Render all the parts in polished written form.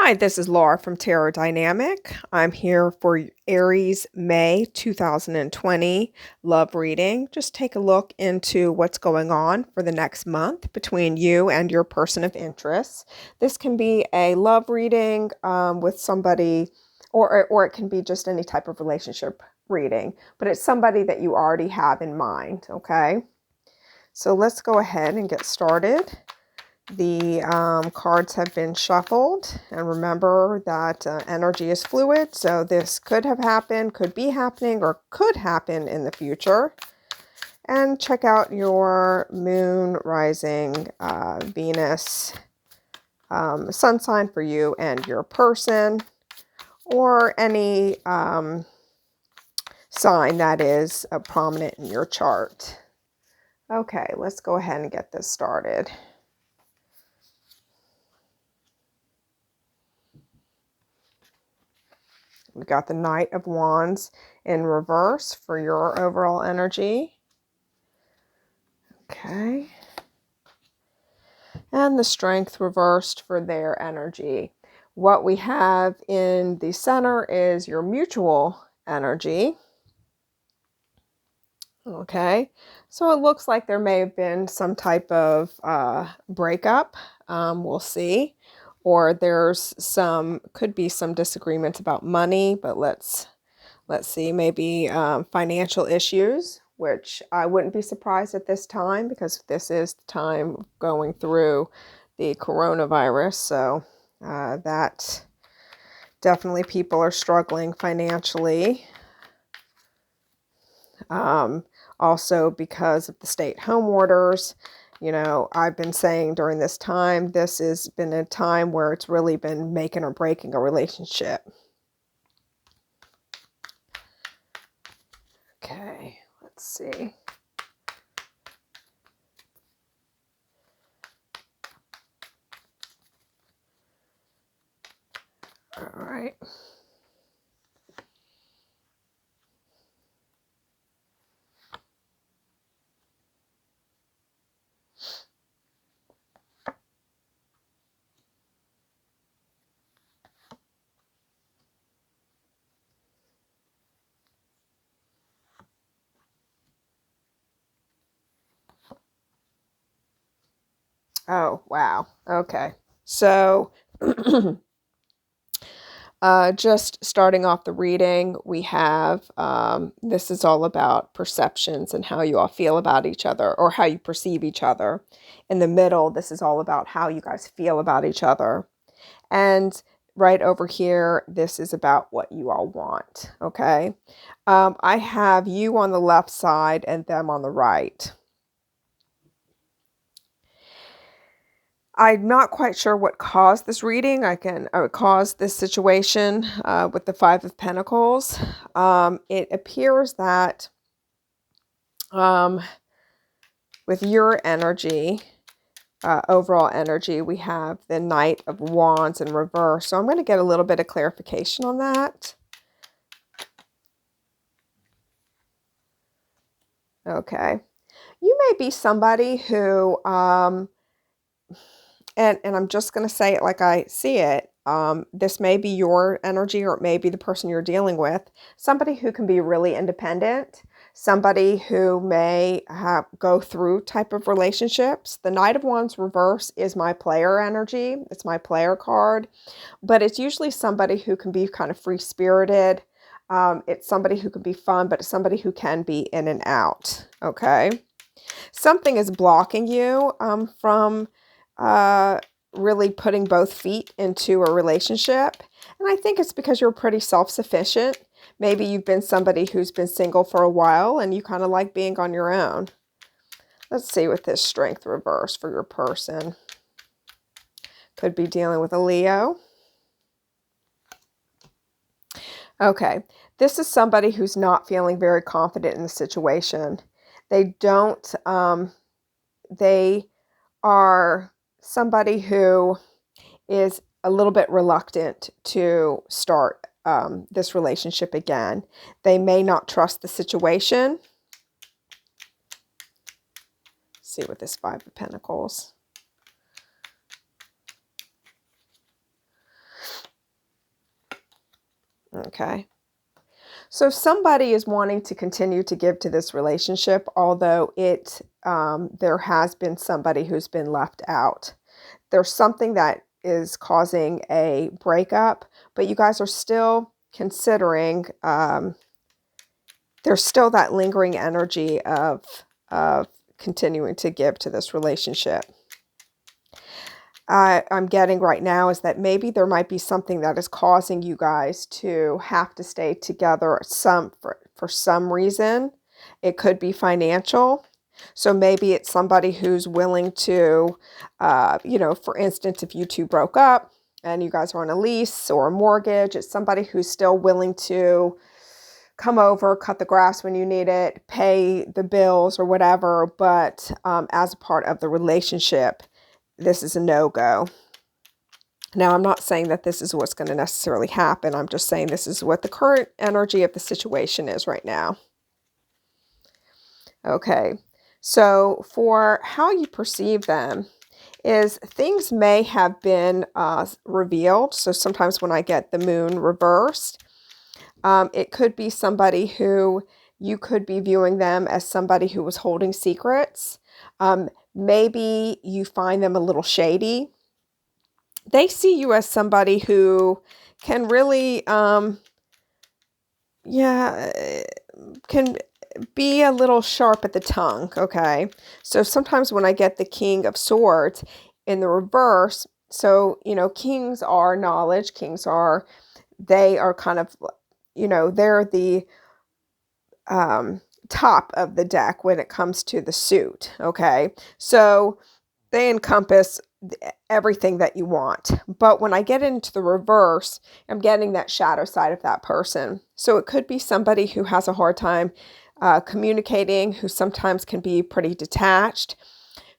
Hi, this is Laura from Tarot Dynamic. I'm here for Aries May 2020 love reading. Just take a look into what's going on for the next month between you and your person of interest. This can be a love reading with somebody, or it can be just any type of relationship reading, but it's somebody that you already have in mind, okay? So let's go ahead and get started. The cards have been shuffled, and remember that energy is fluid, so this could have happened, could be happening, or could happen in the future. And check out your moon, rising, Venus, sun sign for you and your person, or any sign that is prominent in your chart. Okay, let's go ahead and get this started. We got the Knight of Wands in reverse for your overall energy. Okay. And the Strength reversed for their energy. What we have in the center is your mutual energy. Okay. So it looks like there may have been some type of breakup. We'll see. Or there's could be some disagreements about money, but let's see, maybe financial issues, which I wouldn't be surprised at this time because this is the time going through the coronavirus. So that definitely people are struggling financially. Also because of the stay-at-home orders. You know, I've been saying during this time, this has been a time where it's really been making or breaking a relationship. Okay, let's see. All right. Oh, wow. Okay. So just starting off the reading, we have, this is all about perceptions and how you all feel about each other or how you perceive each other. In the middle, this is all about how you guys feel about each other. And right over here, this is about what you all want. Okay. I have you on the left side and them on the right. I'm not quite sure what caused this reading. Caused this situation with the Five of Pentacles. It appears that with your energy, overall energy, we have the Knight of Wands in reverse. So I'm going to get a little bit of clarification on that. Okay. You may be somebody who and I'm just going to say it like I see it. This may be your energy, or it may be the person you're dealing with. Somebody who can be really independent. Somebody who may go through type of relationships. The Knight of Wands reverse is my player energy. It's my player card. But it's usually somebody who can be kind of free-spirited. It's somebody who can be fun, but it's somebody who can be in and out. Okay? Something is blocking you from really putting both feet into a relationship. And I think it's because you're pretty self-sufficient. Maybe you've been somebody who's been single for a while and you kind of like being on your own. Let's see with this Strength reverse for your person. Could be dealing with a Leo. Okay, this is somebody who's not feeling very confident in the situation. They don't, they are somebody who is a little bit reluctant to start this relationship again. They may not trust the situation. Let's see with this Five of Pentacles. Okay. So somebody is wanting to continue to give to this relationship, although there has been somebody who's been left out. There's something that is causing a breakup, but you guys are still considering, there's still that lingering energy of continuing to give to this relationship. I'm getting right now is that maybe there might be something that is causing you guys to have to stay together for some reason. It could be financial. So maybe it's somebody who's willing to, for instance, if you two broke up and you guys are on a lease or a mortgage, it's somebody who's still willing to come over, cut the grass when you need it, pay the bills or whatever. But as a part of the relationship, this is a no-go. Now, I'm not saying that this is what's going to necessarily happen. I'm just saying this is what the current energy of the situation is right now. Okay, so for how you perceive them is things may have been revealed. So sometimes when I get the moon reversed, it could be somebody who you could be viewing them as somebody who was holding secrets. Maybe you find them a little shady. They see you as somebody who can really, can be a little sharp at the tongue, okay? So sometimes when I get the King of Swords in the reverse, so, kings are knowledge, they are kind of, they're the top of the deck when it comes to the suit, okay? So they encompass everything that you want. But when I get into the reverse, I'm getting that shadow side of that person. So it could be somebody who has a hard time communicating, who sometimes can be pretty detached,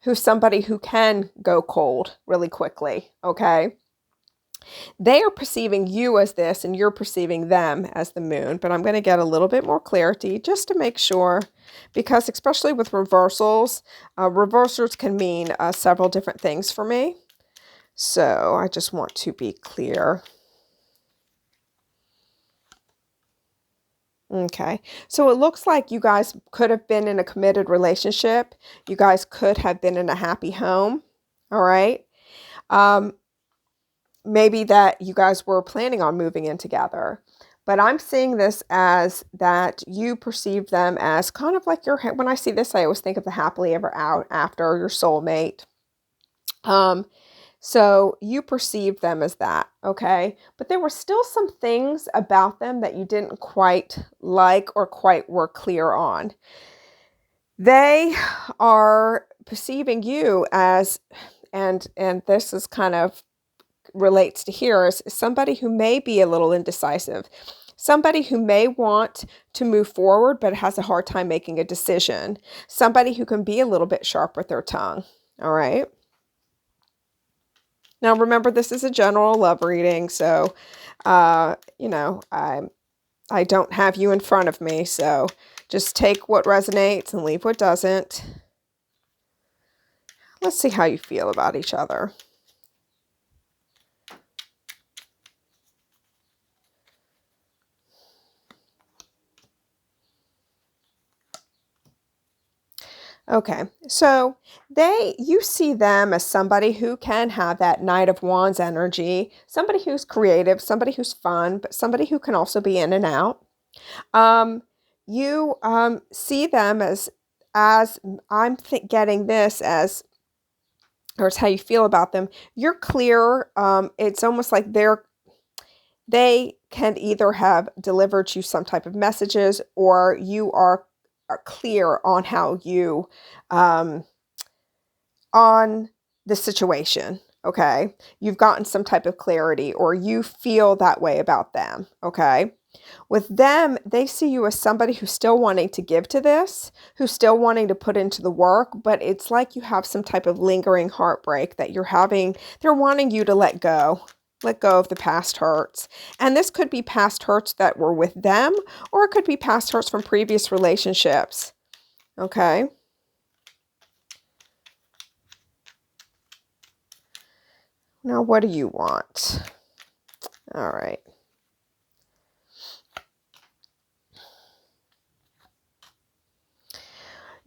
who's somebody who can go cold really quickly, okay? They are perceiving you as this, and you're perceiving them as the moon. But I'm going to get a little bit more clarity just to make sure, because especially with reversals, reversals can mean several different things for me. So I just want to be clear. Okay, so it looks like you guys could have been in a committed relationship. You guys could have been in a happy home. All right. Maybe that you guys were planning on moving in together. But I'm seeing this as that you perceive them as kind of like when I see this, I always think of the happily ever after, your soulmate. So you perceive them as that, okay? But there were still some things about them that you didn't quite like or quite were clear on. They are perceiving you as, and this is kind of relates to here, is somebody who may be a little indecisive, somebody who may want to move forward but has a hard time making a decision, somebody who can be a little bit sharp with their tongue. All right. Now remember, this is a general love reading, so I don't have you in front of me, so just take what resonates and leave what doesn't. Let's see how you feel about each other. Okay, so you see them as somebody who can have that Knight of Wands energy, somebody who's creative, somebody who's fun, but somebody who can also be in and out. You see them as I'm getting this as, or it's how you feel about them. You're clear. It's almost like they can either have delivered you some type of messages, or you are clear on how you, on the situation. Okay. You've gotten some type of clarity, or you feel that way about them. Okay. With them, they see you as somebody who's still wanting to give to this, who's still wanting to put into the work, but it's like you have some type of lingering heartbreak that you're having. They're wanting you to let go of the past hurts. And this could be past hurts that were with them, or it could be past hurts from previous relationships. Okay. Now, what do you want? All right.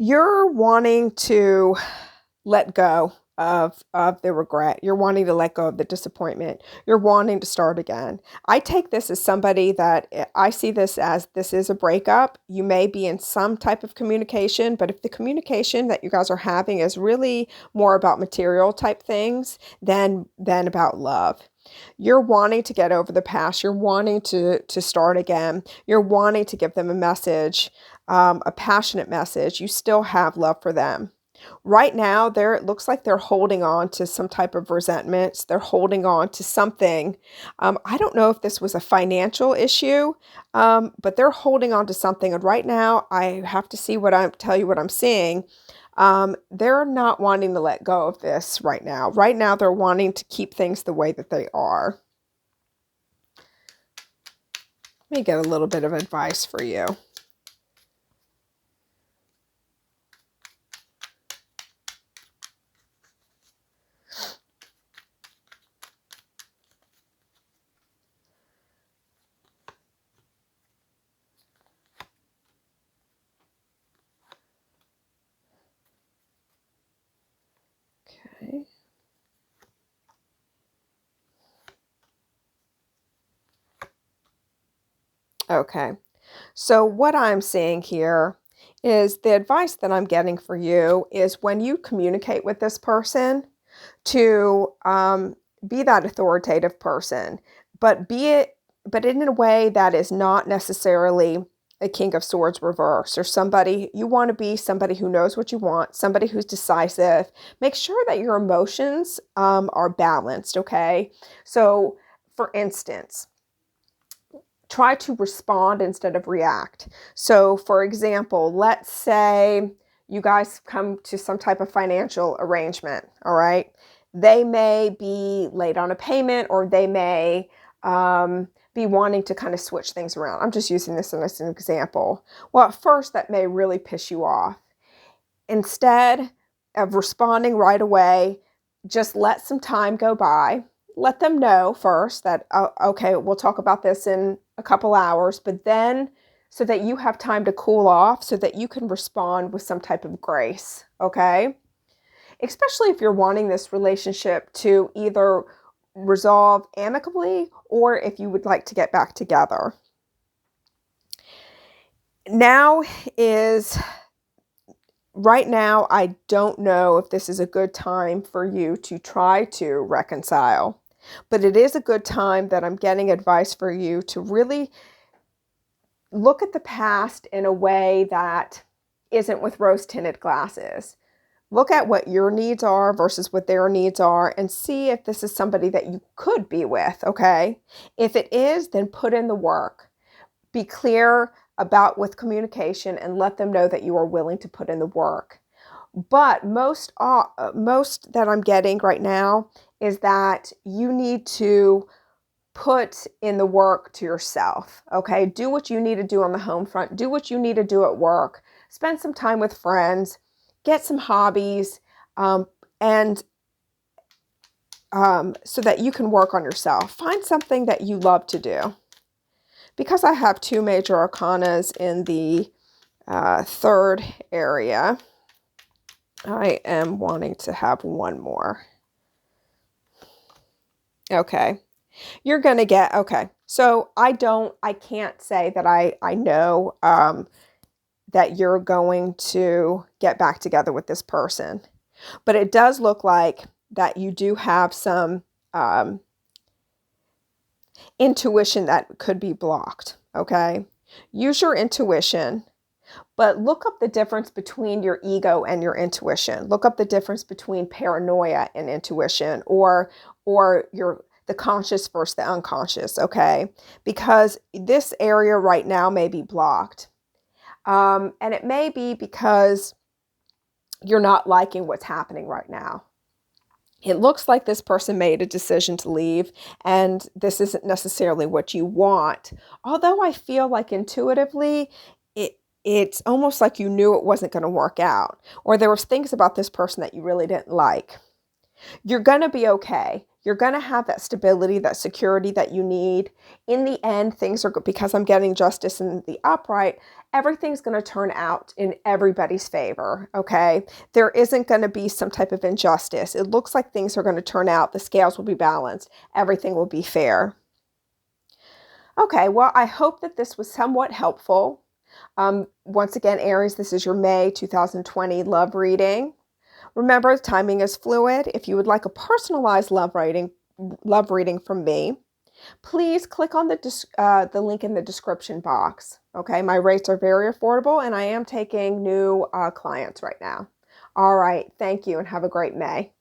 You're wanting to let go of the regret. You're wanting to let go of the disappointment. You're wanting to start again. I take this as somebody that I see this as this is a breakup. You may be in some type of communication, but if the communication that you guys are having is really more about material type things than about love. You're wanting to get over the past. You're wanting to start again. You're wanting to give them a message, a passionate message. You still have love for them. Right now, it looks like they're holding on to some type of resentment. They're holding on to something. I don't know if this was a financial issue, but they're holding on to something. And right now, I have to tell you what I'm seeing. They're not wanting to let go of this right now. Right now, they're wanting to keep things the way that they are. Let me get a little bit of advice for you. Okay. Okay. So what I'm seeing here is the advice that I'm getting for you is when you communicate with this person to be that authoritative person, but but in a way that is not necessarily a King of Swords reverse or you want to be somebody who knows what you want, somebody who's decisive. Make sure that your emotions are balanced, okay? So for instance, try to respond instead of react. So for example, let's say you guys come to some type of financial arrangement, all right? They may be late on a payment, or they may be wanting to kind of switch things around. I'm just using this as an example. Well, at first that may really piss you off. Instead of responding right away, just let some time go by. Let them know first that, okay, we'll talk about this in a couple hours, but then so that you have time to cool off so that you can respond with some type of grace, okay? Especially if you're wanting this relationship to either resolve amicably or if you would like to get back together. Right now, I don't know if this is a good time for you to try to reconcile, but it is a good time that I'm getting advice for you to really look at the past in a way that isn't with rose-tinted glasses. Look at what your needs are versus what their needs are and see if this is somebody that you could be with, okay? If it is, then put in the work. Be clear with communication and let them know that you are willing to put in the work. But most that I'm getting right now is that you need to put in the work to yourself, okay? Do what you need to do on the home front. Do what you need to do at work. Spend some time with friends. Get some hobbies, and so that you can work on yourself. Find something that you love to do. Because I have two major arcanas in the third area, I am wanting to have one more. Okay. You're going to get, okay. So I can't say that I know that you're going to get back together with this person. But it does look like that you do have some intuition that could be blocked, okay? Use your intuition, but look up the difference between your ego and your intuition. Look up the difference between paranoia and intuition, or the conscious versus the unconscious, okay? Because this area right now may be blocked. And it may be because you're not liking what's happening right now. It looks like this person made a decision to leave, and this isn't necessarily what you want. Although I feel like intuitively, it's almost like you knew it wasn't going to work out, or there was things about this person that you really didn't like. You're going to be okay. You're going to have that stability, that security that you need. In the end, things are good because I'm getting justice in the upright. Everything's going to turn out in everybody's favor, okay? There isn't going to be some type of injustice. It looks like things are going to turn out. The scales will be balanced. Everything will be fair. Okay, well, I hope that this was somewhat helpful. Once again, Aries, this is your May 2020 love reading. Remember, timing is fluid. If you would like a personalized love reading from me, please click on the link in the description box. Okay, my rates are very affordable, and I am taking new clients right now. All right, thank you, and have a great May.